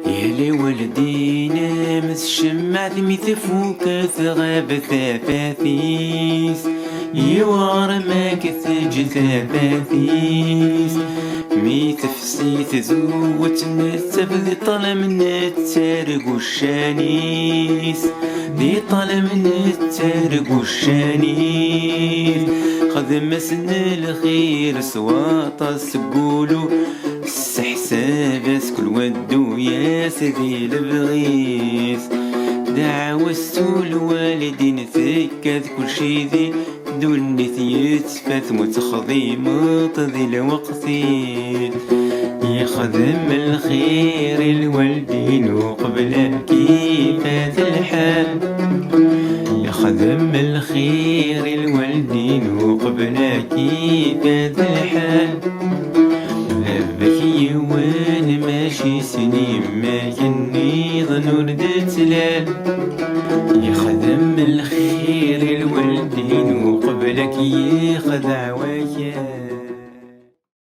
يا لي ولدي نامس الشمع ذمي تفوك ثغاب ثفاثيس يوار ما كثج ثفاثيس مي تفسي تزوت نتسب ذي طلم نتسارق الشانيس ذي طلم نتسارق الشانيس خذ مسن الخير سواطا سقولو السحسابس كل ودو يا سيدي البغيث دعوة الوالدين ثكات كل شي ذي دون يتفاث متخضيم ذي الوقتين يخدم الخير الوالدين وقبل كيفات الحال يخدم الخير الوالدين وقبل كيفات الحال بكي وين ماشي سنين ما كني ظنور تلال يخدم الخير الوالدين وقبلك يخدع وياه.